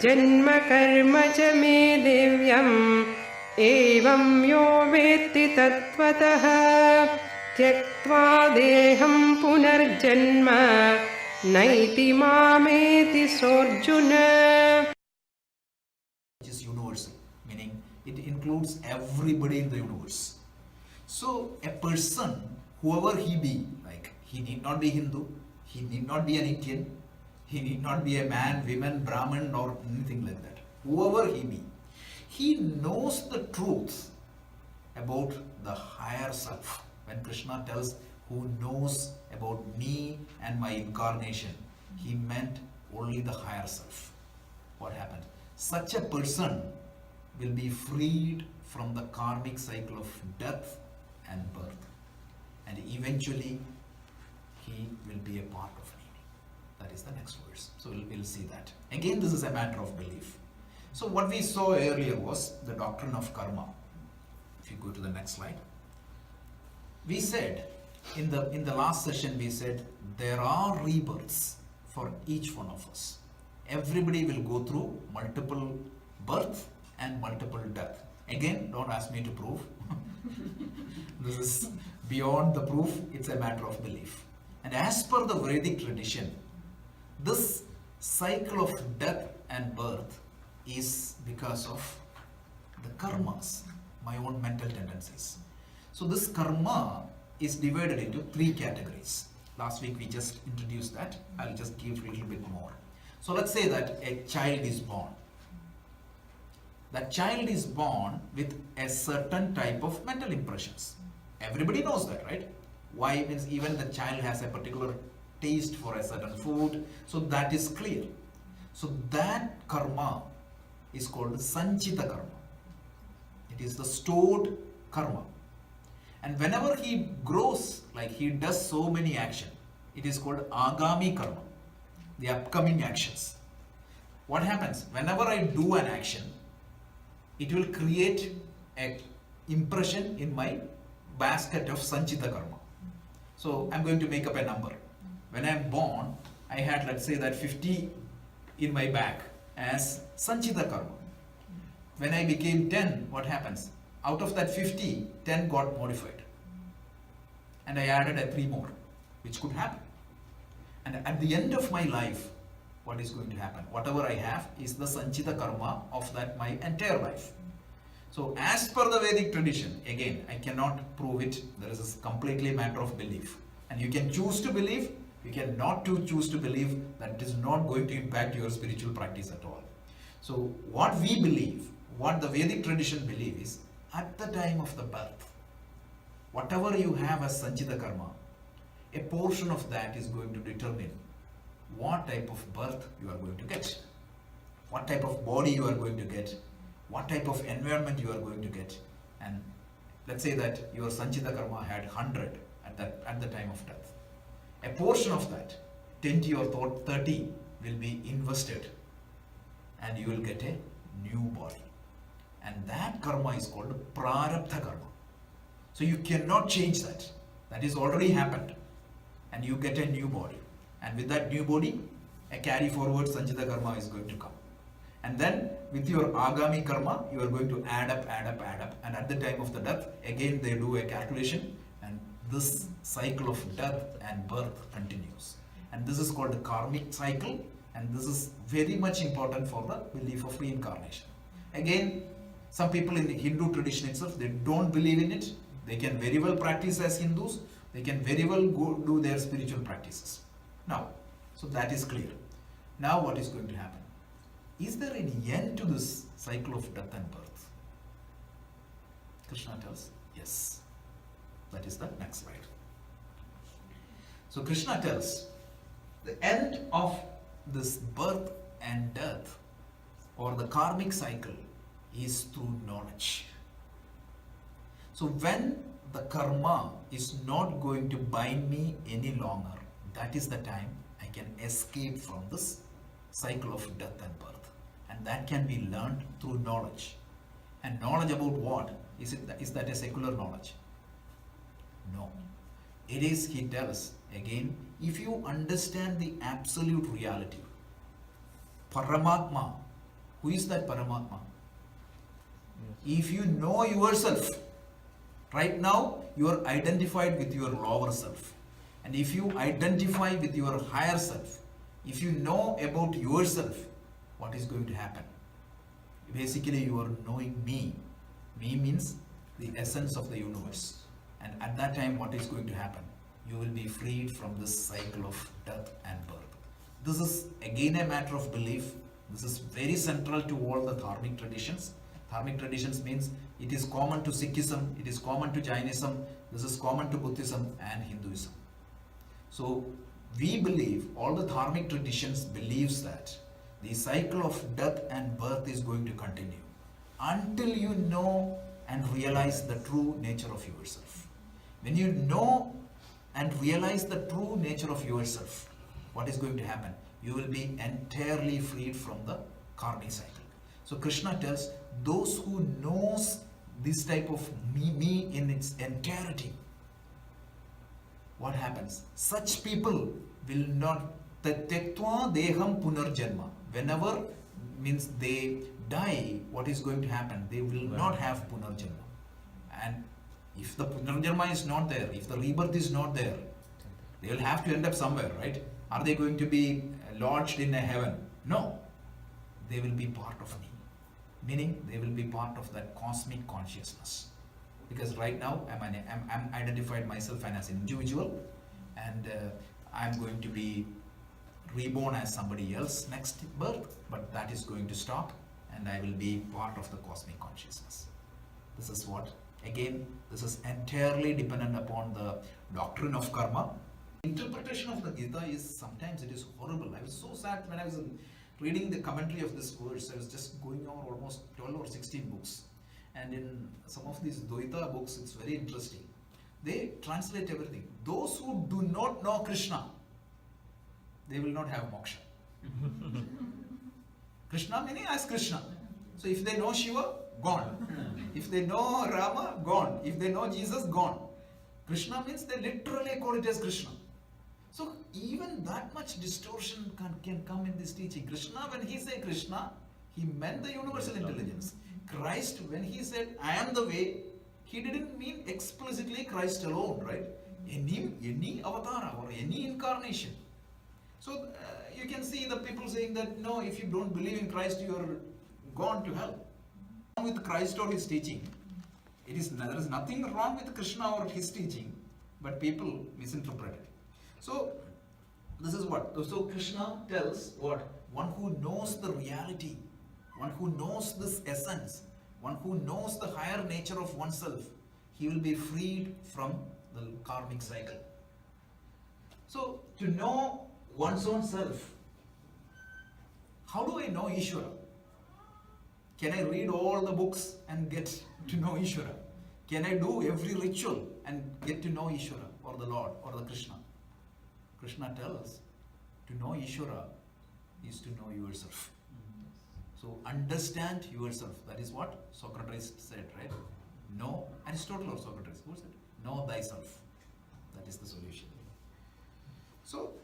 जन्म कर्म च मे दिव्यम् एवं यो वेत्ति तत्त्वतः त्यक्त्वा देहं पुनर्जन्म नैति मामेति सोऽर्जुन. Which is universal, meaning it includes everybody in the universe. So a person, whoever he be, like he need not be Hindu, he need not be an Indian, he need not be a man, woman, Brahmin or anything like that. Whoever he be, he knows the truth about the higher self. When Krishna tells who knows about me and my incarnation, he meant only the higher self. What happened? Such a person will be freed from the karmic cycle of death and birth, and eventually he will be a part of me. That is the next verse. So we'll see that. Again, this is a matter of belief. So what we saw earlier was the doctrine of karma. If you go to the next slide, we said in the last session, we said there are rebirths for each one of us. Everybody will go through multiple birth and multiple death. Again, don't ask me to prove. This is beyond the proof, it's a matter of belief. And as per the Vedic tradition, this cycle of death and birth is because of the karmas, my own mental tendencies. So this karma is divided into 3 categories. Last week we just introduced that. I'll just give a little bit more. So let's say that a child is born. That child is born with a certain type of mental impressions. Everybody knows that, right? Why? Means even the child has a particular taste for a certain food. So that is clear. So that karma is called sanchita karma. It is the stored karma. And whenever he grows, like he does so many action, it is called agami karma, the upcoming actions. What happens? Whenever I do an action, it will create an impression in my basket of sanchita karma. So I'm going to make up a number. When I'm born, I had, let's say, that 50 in my bag as sanchita karma. When I became 10, what happens? Out of that 50, 10 got modified. And I added a 3 more, which could happen. And at the end of my life, what is going to happen? Whatever I have is the sanchita karma of that my entire life. So as per the Vedic tradition, again, I cannot prove it. There is a completely matter of belief. And you can choose to believe, you can not to choose to believe. That it is not going to impact your spiritual practice at all. So what we believe, what the Vedic tradition believe is, at the time of the birth, whatever you have as sanchita karma, a portion of that is going to determine what type of birth you are going to get, what type of body you are going to get, what type of environment you are going to get. And let's say that your sanchita karma had 100 at the time of death. A portion of that, 20 or 30, will be invested and you will get a new body. And that karma is called prarabdha karma. So you cannot change that. That is already happened. And you get a new body. And with that new body, a carry forward sanchita karma is going to come. And then with your agami karma, you are going to add up. And at the time of the death, again they do a calculation. And this cycle of death and birth continues. And this is called the karmic cycle. And this is very much important for the belief of reincarnation. Again, some people in the Hindu tradition itself, they don't believe in it. They can very well practice as Hindus. They can very well go do their spiritual practices. Now, so that is clear. Now what is going to happen? Is there any end to this cycle of death and birth? Krishna tells, yes. That is the next slide. So Krishna tells, the end of this birth and death or the karmic cycle is through knowledge. So when the karma is not going to bind me any longer, that is the time I can escape from this cycle of death and birth. And that can be learned through knowledge. And knowledge about what? Is that a secular knowledge? No. It is, he tells again, if you understand the absolute reality, Paramatma. Who is that Paramatma? If you know yourself, right now you are identified with your lower self. And if you identify with your higher self, if you know about yourself, what is going to happen? Basically, you are knowing me. Me means the essence of the universe. And at that time, what is going to happen? You will be freed from this cycle of death and birth. This is again a matter of belief. This is very central to all the dharmic traditions. Dharmic traditions means it is common to Sikhism, it is common to Jainism, this is common to Buddhism and Hinduism. So we believe, all the dharmic traditions believes that the cycle of death and birth is going to continue until you know and realize the true nature of yourself. When you know and realize the true nature of yourself, what is going to happen? You will be entirely freed from the karmic cycle. So Krishna tells those who knows this type of me in its entirety, what happens? Such people will not tektva deham punarjanma. Whenever means they die, what is going to happen? They will not have punarjanma. And if the punarjanma is not there, if the rebirth is not there, they will have to end up somewhere, right? Are they going to be lodged in a heaven? No. They will be part of me. Meaning they will be part of that cosmic consciousness. Because right now I'm identified myself as an individual, and I'm going to be reborn as somebody else next birth, but that is going to stop and I will be part of the cosmic consciousness. This is what, again, this is entirely dependent upon the doctrine of karma. Interpretation of the Gita is sometimes it is horrible. I was so sad when I was reading the commentary of this verse. I was just going over almost 12 or 16 books. And in some of these Dvaita books, it's very interesting. They translate everything. Those who do not know Krishna, they will not have moksha. Krishna meaning as Krishna. So if they know Shiva, gone. If they know Rama, gone. If they know Jesus, gone. Krishna means they literally call it as Krishna. So even that much distortion can come in this teaching. Krishna, when he said Krishna, he meant the universal intelligence. Christ, when he said, I am the way, he didn't mean explicitly Christ alone, right? Any avatar or any incarnation. So you can see the people saying that, no, if you don't believe in Christ, you are gone to hell. With Christ or his teaching, there is nothing wrong with Krishna or his teaching, but people misinterpret it. So this is what? So Krishna tells what? One who knows the reality, one who knows this essence, one who knows the higher nature of oneself, he will be freed from the karmic cycle. So to know one's own self, how do I know Ishvara? Can I read all the books and get to know Ishvara? Can I do every ritual and get to know Ishvara or the Lord or the Krishna? Krishna tells to know Ishvara is to know yourself. So understand yourself. That is what Socrates said, right? Know Aristotle or Socrates. Who said? Know thyself. That is the solution. So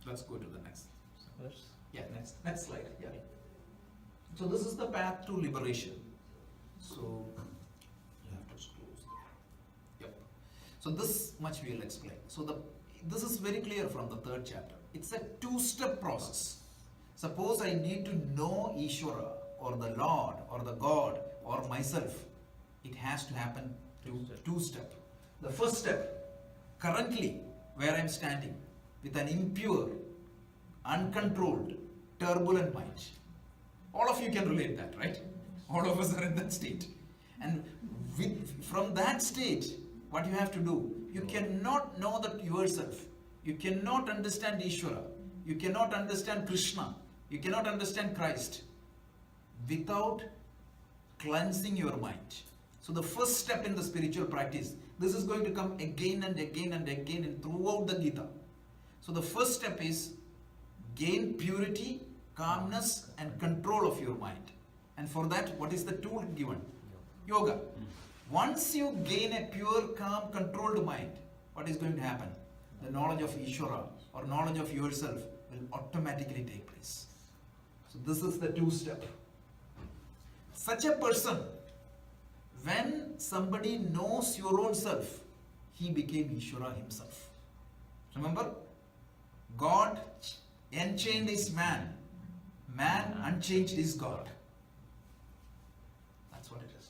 let's go to the next. Yeah, next slide. Yeah. So this is the path to liberation. So you have to close. Yep. So this much we will explain. So this is very clear from the third chapter. It's a two-step process. Suppose I need to know Ishvara or the Lord or the God or myself, it has to happen through two steps. The first step, currently where I'm standing, with an impure, uncontrolled, turbulent mind. All of you can relate that, right? All of us are in that state. And from that state, what you have to do, you cannot know that yourself. You cannot understand Ishvara. You cannot understand Krishna. You cannot understand Christ without cleansing your mind. So the first step in the spiritual practice, this is going to come again and again and again and throughout the Gita. So the first step is gain purity, calmness and control of your mind. And for that, what is the tool given? Yoga. Once you gain a pure, calm, controlled mind, what is going to happen? The knowledge of Ishvara or knowledge of yourself will automatically take place. So this is the 2-step. Such a person, when somebody knows your own self, he became Ishvara himself. Remember? God enchained is man. Man unchanged is God. That's what it is.